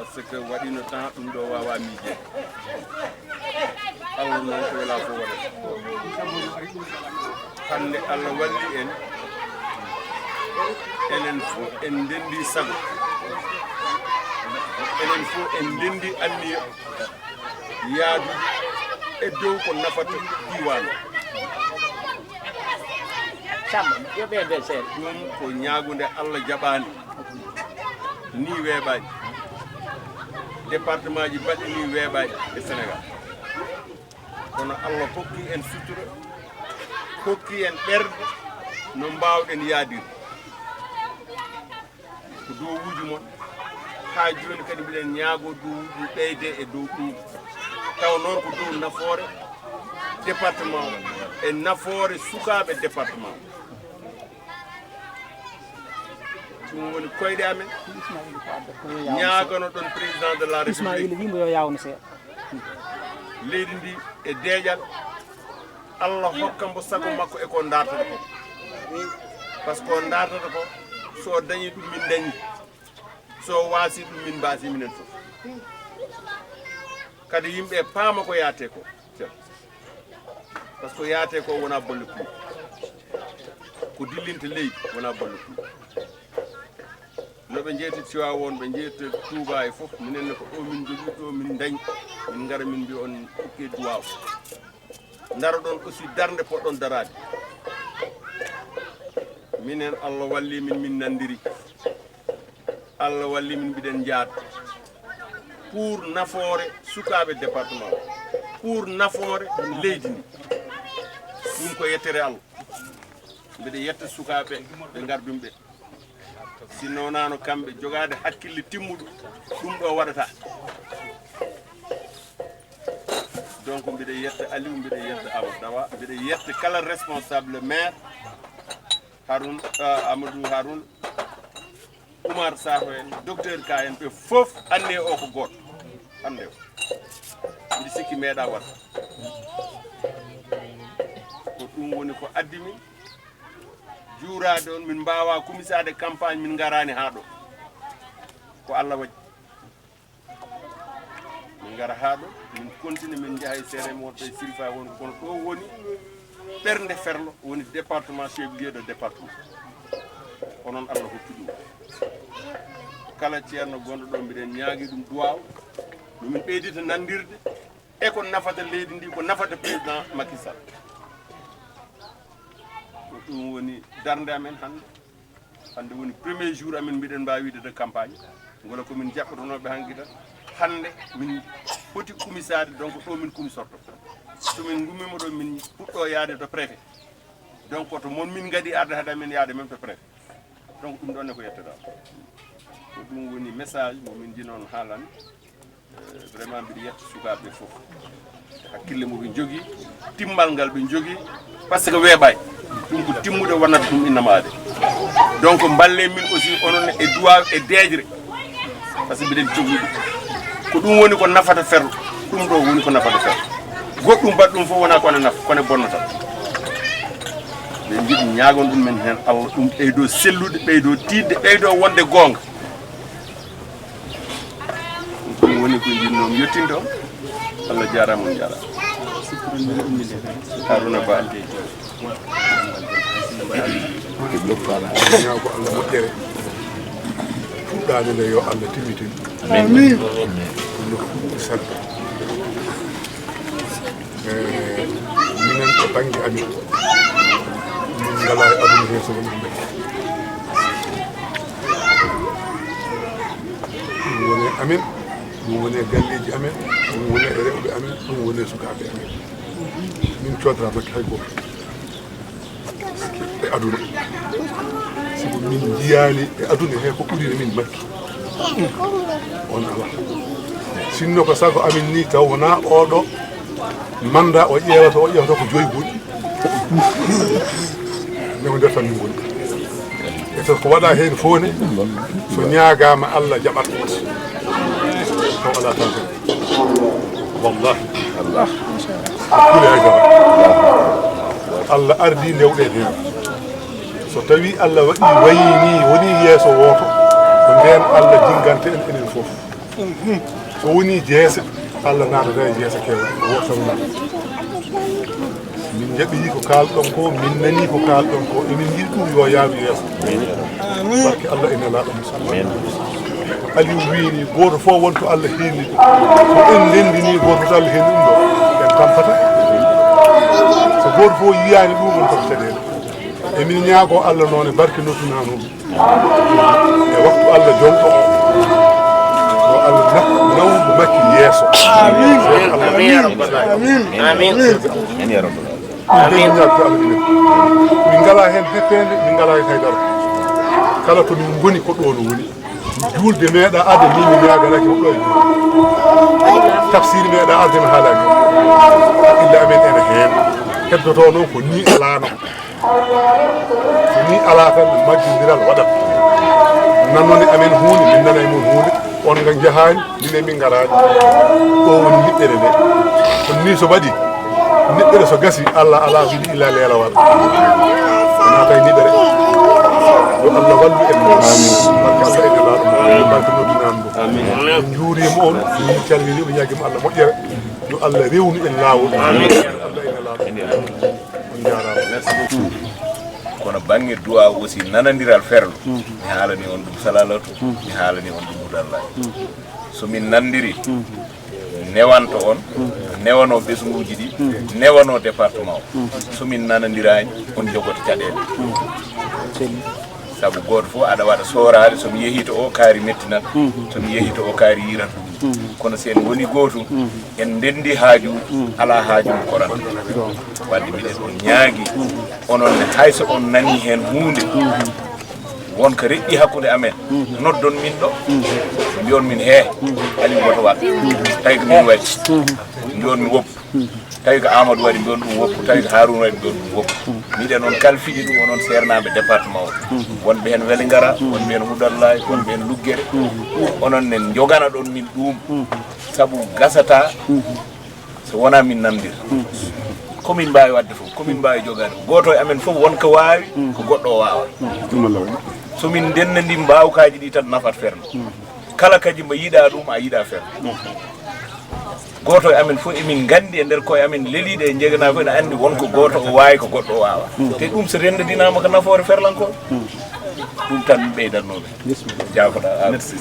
parce que waɗino temps ɗum ɗo wawa miije Allah noon ko wela fof waɗata hande Allah walli en enen fof en ndendi sago enen fof en ndendi anniya yaadu e dow ko nafata diwan ɗum ko ñaagude Allah jaɓani ni weeɓaji département ji mbaɗi ni weeɓaji e Sénégal kono Allah hokki en sutura hokki en ɓerde no mbawɗen yaadir ko dowuji mon ha joni kadi mbiɗen ñaago dowuji ɓeyde e dow ɗum taw noon ko dow nafoore département e nafoore sukaɓe département ɗum woni koyɗe amen ñaagano ɗon président de la république leydi ndi e deeƴal Allah hokka mbo sago makko e ko dartata ko par ce que ko dartata ko so dañi ɗum min dañi so waasi ɗum min mbaasi minen fof kadi yimɓe paama ko yaate ko par ce que yaate ko wona bolle puu ko dillinta leydi wona bolle puu no ɓe jeeti Tivaouane ɓe jeeti Touba e fof minenne ko ɗo min jogui ɗo min dañi min gara min mbi on hokki duwaw daro ɗon aussi darde poɗɗon darade minen Allah walli min nandiri Allah walli min mbiɗen jaat pour nafoore sukaɓe département pour nafoore leydi ndi ɗum ko yettere Allah mbiɗa yetta sukaɓe ɓe gardumɓe si nonano kamɓe jogade hakkille timmuɗo ɗum ɗo waɗata donc mbiɗa yetta Aliou mbiɗa yetta Amadou Dawa mbiɗa yetta kala responsable maire Amadou Haroun Oumar Sakho en docteur Ka en ɓe fof ande o ko goto ande o mbiɗa sikki meeɗa waɗa ko ɗum woni ko addimi juurade on min mbawa commissade campagne min garani ha ɗo ko Allah waɗi min gara ha ɗo min continue min jahay CRM wonɓe Silfa won kono ɗo woni ɓernde ferlo woni département chef lieu de département onon Allah hokki ɗum kala ceerno gonɗo ɗo mbiɗen ñaagui ɗum duwaw ɗumin ɓeydita nandirde e ko nafata leydi ndi ko nafata président Macky Sall ɗum woni darde amen hande woni premier jour amen mbiɗen mbawi wiide de campagne gola komin jaɓɓotonoɓe hanki tan hande min foti commissade donc ɗo min commissorto somin gummima ɗo min puɗɗo yaade to préfet donc to moon min gadi arde haɗa men yaade même to préfet donc ɗum ɗonne ko yetteɗa ko ɗum woni message momin jinon haalande vraiment mbiɗa yetta sukaɓe foof hakkille moɓe jogui timmal ngal ɓe jogui par ce que weeɓay ɗum ko timmude wonata ɗum innamaade donc balle min aussi onon e duwaw e deejre par ce que mbiɗen coguɗi ko ɗum woni ko nafata ferlo ɗum ɗo woni ko nafata ferlo goɗɗum mbaɗ ɗum fof wona kone nafa kone bonnata ɓe jiɗi ñaagon ɗum men hen Allah ɗum ɓeydo sellude ɓeydo tidde ɓeydo wonde gonga ɗum woni ko jinnomi yettinde on Allah jarama on jarama Harouna Ba ñaago Allah moƴƴere fuɗɗade nde yo Allah timmitin amin no fuɗɗi sadda minen ko banggue amin min ngala e aduna he sogo min mbaɗi ɗum woni amin ɗum woni e galleji amen ɗum woni e rewɓe amen ɗum woni e sukaɓe amen min codra makki hay goto e aduna sabu min jiyani e aduna he ko ɓuuri min makki on ala sinno ko sago amin ni taw wona oɗo manda o ƴeewata ko joyi guuɗi mais ko nder tan min goni e to ko waɗa hen fof ne so ñaagama Allah jaɓat taw ala tan wallahi Allah hakkille hay gaba Allah ardi ndewɗen hen so tawi Allah waɗi wayini woni yeeso woto ko nden Allah jingante en enen fof so woni jeese Allah naatata e jeese kewɗe woto min jaɓi ko kalɗon ko min nani ko kalɗon ko emin jiɗi ɗum yo yaaru yeeso barke Allah ene laaɗo musalman Aliou wiini goto fof wonto Allah heeni ɗum so en ndendini goto to Allah heeni ɗum ɗo en tampata so goto fof yiyani ɗum on koto caɗele emin ñaago Allah noon e barke noddunanuɓe e waktu Allah jonɗo o Allah nawdu makki yeeso amin amin min ngala hen heppede min ngala hen haydara kala to min goni ko ɗo no woni julde meeɗa adde min mi yaganaki ko ɗo e tafsir meeɗa adde mi haalaki illa amen ene heen heddoto noon ko ni alano so ni ala tan majjodiral waɗat nannone amen hunde min nana e mum hunde on ga jahani mine min garani o woni niɓɓere nde kono ni so waɗi niɓɓere so gasi Allah ala wiɗi illa leela waɗa nata e niɓɓere yo Allah wallu en barke Allah ene laaɗo barke noddinanɗo en juurima on min calmini o ñaguima Allah moƴƴere yo Allah rewnu en laawol Allah ene laaɗo on jarama merci beaucoup kono bange duwa aussi nanadiral ferlo mi haalani on ɗum salalatu mi haalani on ɗum hudallahi somin nandiri newanto on newano ɓesguji ɗi newano département o somin nanandirani on jogoto caɗele saabu goto fof aɗa waɗa sorade somi yeehi to o kaari mettinat somi yeehi to o kaari yiran kono sen woni gotum en ndendi haajuji ala haaju koranta wadde mbiɗen on ñaagui onon ne hayso on nani hen hunde wonko reƴƴi hakkude amen noddon min ɗo mbiyon min he ali woto waɗ tawi ko min waɗi mbiyon mi woppu tawi ko Amadou waɗi mbiyon ɗum woppu tawi ko Harouna waɗi mbiyon ɗum woppu miɗen on kalfiɗi ɗum onon sernaɓe département o wonɓe hen Welingara wonɓe hen Houdallahi wonɓe hen Luggere onon ne jogana ɗon min ɗum saabu gasata so wona min namdir komin mbawi wadde fof komin mbawi jogade goto e amen fof wonko wawi ko goɗɗo o wawa somin ndennandi mbawkaji ɗi tan nafat ferlo kala kadi mbo yiiɗa ɗum a yiiɗa ferlo goto e amen fof emin gandi e nder koye amen leeliɗe e jeegana fof ene andi wonko goto o wawi ko goɗɗo o wawa te ɗum so rendadinama ko nafoore ferlankoɓe ɗum tan ɓeydatnoɓe jafoɗa merci